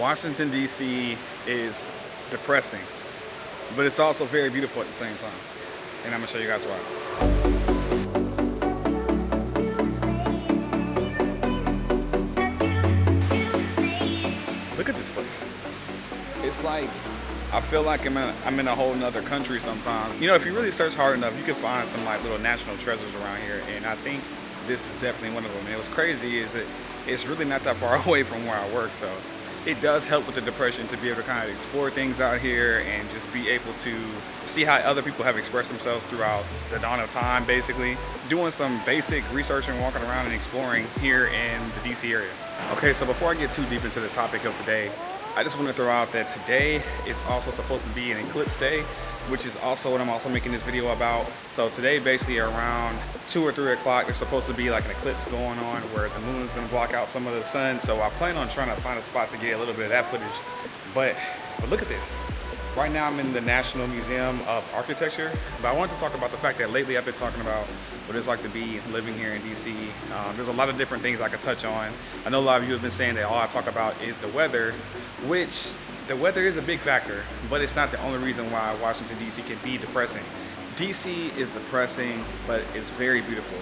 Washington, D.C. is depressing, but it's also very beautiful at the same time. And I'm gonna show you guys why. Look at this place. It's like, I feel like I'm in a whole nother country sometimes. You know, if you really search hard enough, you can find some like little national treasures around here, and I think this is definitely one of them. And what's crazy is that it's really not that far away from where I work, so it does help with the depression to be able to kind of explore things out here and just be able to see how other people have expressed themselves throughout the dawn of time, basically. Doing some basic research and walking around and exploring here in the DC area. Okay, so before I get too deep into the topic of today, I just want to throw out that today is also supposed to be an eclipse day, which is also what I'm also making this video about. So today, basically around 2 or 3 o'clock, there's supposed to be like an eclipse going on where the moon is going to block out some of the sun. So I plan on trying to find a spot to get a little bit of that footage. But look at this. Right now I'm in the National Museum of Architecture, but I wanted to talk about the fact that lately I've been talking about what it's like to be living here in DC. There's a lot of different things I could touch on. I know a lot of you have been saying that all I talk about is the weather, which the weather is a big factor, but it's not the only reason why Washington, D.C. can be depressing. DC is depressing, but it's very beautiful.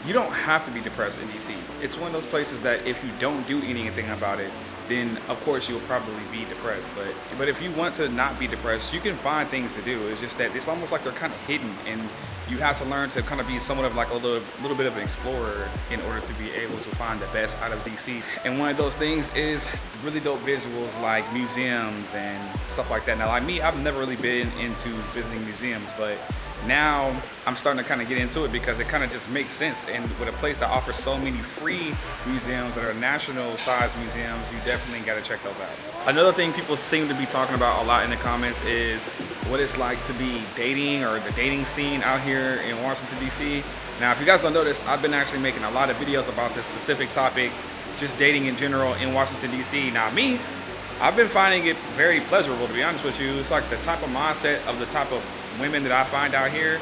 You don't have to be depressed in DC. It's one of those places that if you don't do anything about it, then of course you'll probably be depressed. But if you want to not be depressed, you can find things to do. It's just that it's almost like they're kind of hidden, and you have to learn to kind of be somewhat of like a little bit of an explorer in order to be able to find the best out of DC. And one of those things is really dope visuals like museums and stuff like that. Now, like me, I've never really been into visiting museums, but now I'm starting to kind of get into it because it kind of just makes sense. And with a place that offers so many free museums that are national size museums, you definitely got to check those out. Another thing people seem to be talking about a lot in the comments is what it's like to be dating, or the dating scene out here in Washington, D.C. Now, if you guys don't notice, I've been actually making a lot of videos about this specific topic, just dating in general in Washington, D.C. Now, me, I've been finding it very pleasurable, to be honest with you. It's like the type of mindset of the type of women that I find out here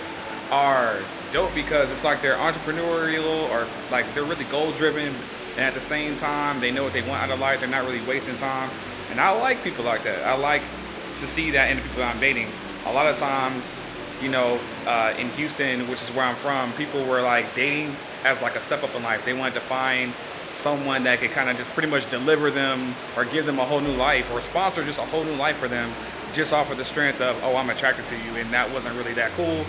are dope, because it's like they're entrepreneurial, or like they're really goal driven, and at the same time they know what they want out of life. They're not really wasting time, and I like people like that. I like to see that in the people I'm dating. A lot of times, you know, in Houston, which is where I'm from, people were like dating as like a step up in life. They wanted to find someone that could kind of just pretty much deliver them or give them a whole new life, or sponsor just a whole new life for them, just off of the strength of, oh, I'm attracted to you, and that wasn't really that cool.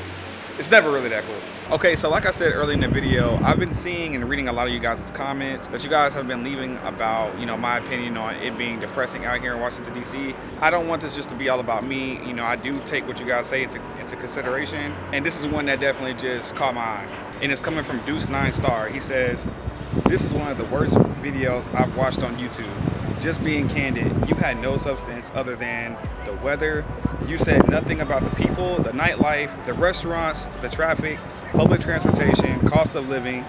It's never really that cool. Okay, so like I said earlier in the video, I've been seeing and reading a lot of you guys' comments that you guys have been leaving about, you know, my opinion on it being depressing out here in Washington, D.C. I don't want this just to be all about me. You know, I do take what you guys say into consideration, and this is one that definitely just caught my eye. And it's coming from Deuce 9 Star. He says, "This is one of the worst videos I've watched on YouTube. Just being candid, you had no substance other than the weather. You said nothing about the people, the nightlife, the restaurants, the traffic, public transportation, cost of living.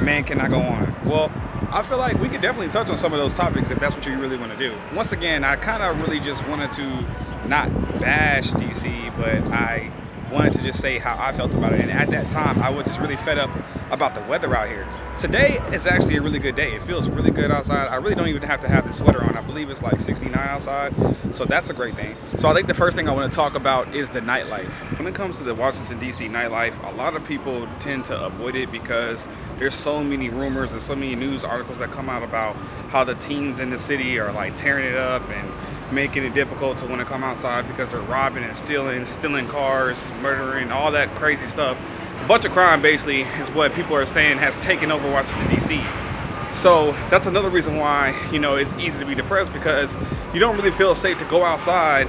Man, can I go on?" Well, I feel like we could definitely touch on some of those topics if that's what you really want to do. Once again, I kind of really just wanted to not bash DC, but I wanted to just say how I felt about it. And at that time, I was just really fed up about the weather out here. Today is actually a really good day. It feels really good outside. I really don't even have to have the sweater on. I believe it's like 69 outside, so that's a great thing. So I think the first thing I want to talk about is the nightlife. When it comes to the Washington, D.C. nightlife, a lot of people tend to avoid it because there's so many rumors and so many news articles that come out about how the teens in the city are like tearing it up and making it difficult to want to come outside because they're robbing and stealing cars, murdering, all that crazy stuff. A bunch of crime basically is what people are saying has taken over Washington, D.C. So that's another reason why, you know, it's easy to be depressed, because you don't really feel safe to go outside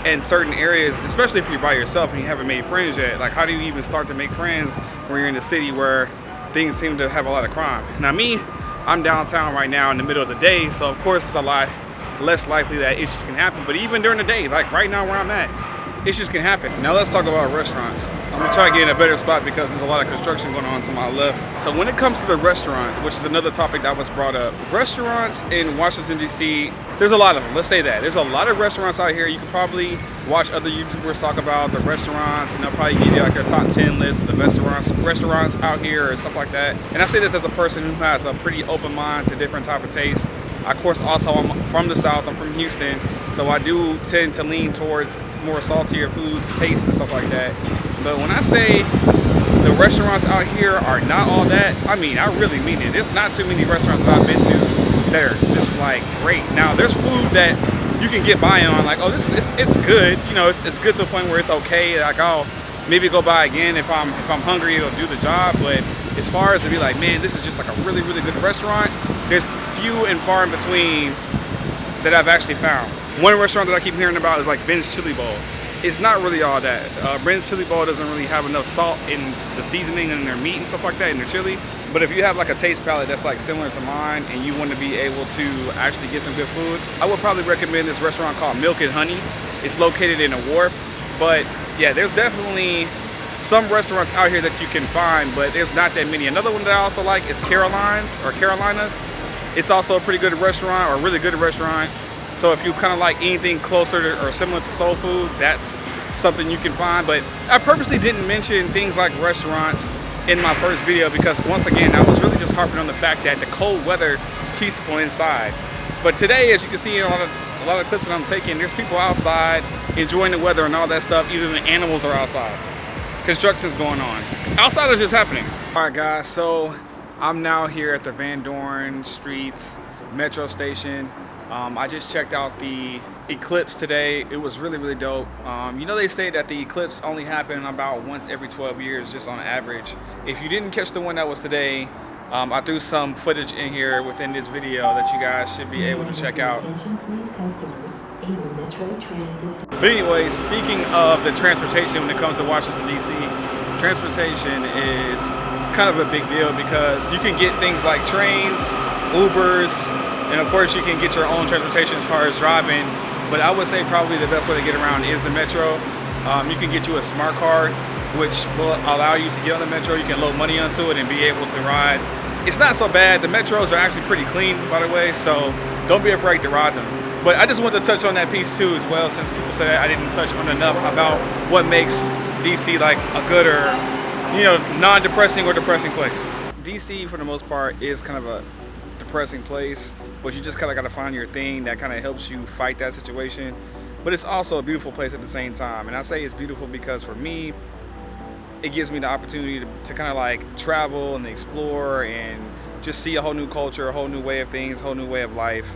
in certain areas, especially if you're by yourself and you haven't made friends yet. Like, how do you even start to make friends when you're in a city where things seem to have a lot of crime? Now me, I'm downtown right now in the middle of the day, so of course it's a lot less likely that issues can happen. But even during the day, like right now where I'm at, issues can happen. Now let's talk about restaurants. I'm gonna try to get in a better spot because there's a lot of construction going on to my left. So when it comes to the restaurant, which is another topic that was brought up, restaurants in Washington, D.C., there's a lot of them. Let's say that. There's a lot of restaurants out here. You can probably watch other YouTubers talk about the restaurants, and they'll probably give you like their top 10 list of the best restaurants out here or stuff like that. And I say this as a person who has a pretty open mind to different type of tastes. Of course, also I'm from the South, I'm from Houston, so I do tend to lean towards more saltier foods, taste and stuff like that. But when I say the restaurants out here are not all that, I mean, I really mean it. There's not too many restaurants that I've been to that are just like great. Now, there's food that you can get by on, like, oh, it's good. You know, it's good to a point where it's okay. Like, I'll maybe go by again if I'm hungry, it'll do the job. But as far as to be like, man, this is just like a really, really good restaurant, there's few and far in between that I've actually found. One restaurant that I keep hearing about is like Ben's Chili Bowl. It's not really all that. Ben's Chili Bowl doesn't really have enough salt in the seasoning and their meat and stuff like that in their chili. But if you have like a taste palette that's like similar to mine and you want to be able to actually get some good food, I would probably recommend this restaurant called Milk and Honey. It's located in a wharf. But yeah, there's definitely some restaurants out here that you can find, but there's not that many. Another one that I also like is Carolina's. It's also a pretty good restaurant, or a really good restaurant. So if you kind of like anything closer to, or similar to soul food, that's something you can find. But I purposely didn't mention things like restaurants in my first video because, once again, I was really just harping on the fact that the cold weather keeps people inside. But today, as you can see in a lot of clips that I'm taking, there's people outside enjoying the weather and all that stuff. Even the animals are outside. Construction's going on. Outside is just happening. All right, guys, so I'm now here at the Van Dorn Street metro station. I just checked out the eclipse today. It was really, really dope. You know, they say that the eclipse only happens about once every 12 years, just on average. If you didn't catch the one that was today, I threw some footage in here within this video that you guys should be able to check out. But anyway, speaking of the transportation when it comes to Washington, D.C., transportation is kind of a big deal because you can get things like trains, Ubers, and of course you can get your own transportation as far as driving. But I would say probably the best way to get around is the metro. You can get you a smart card, which will allow you to get on the metro. You can load money onto it and be able to ride. It's not so bad. The metros are actually pretty clean, by the way, so don't be afraid to ride them. But I just wanted to touch on that piece too as well, since people said I didn't touch on enough about what makes DC like a good or, you know, non-depressing or depressing place. DC, for the most part, is kind of a depressing place, but you just kind of got to find your thing that kind of helps you fight that situation. But it's also a beautiful place at the same time. And I say it's beautiful because for me, it gives me the opportunity to kind of like travel and explore and just see a whole new culture, a whole new way of things, a whole new way of life.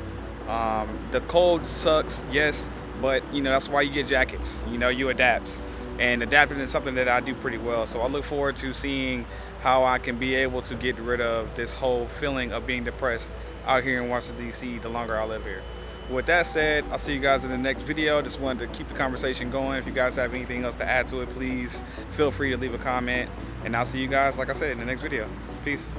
The cold sucks, yes, but you know, that's why you get jackets. You know, you adapt. And adapting is something that I do pretty well. So I look forward to seeing how I can be able to get rid of this whole feeling of being depressed out here in Washington, D.C. the longer I live here. With that said, I'll see you guys in the next video. Just wanted to keep the conversation going. If you guys have anything else to add to it, please feel free to leave a comment. And I'll see you guys, like I said, in the next video. Peace.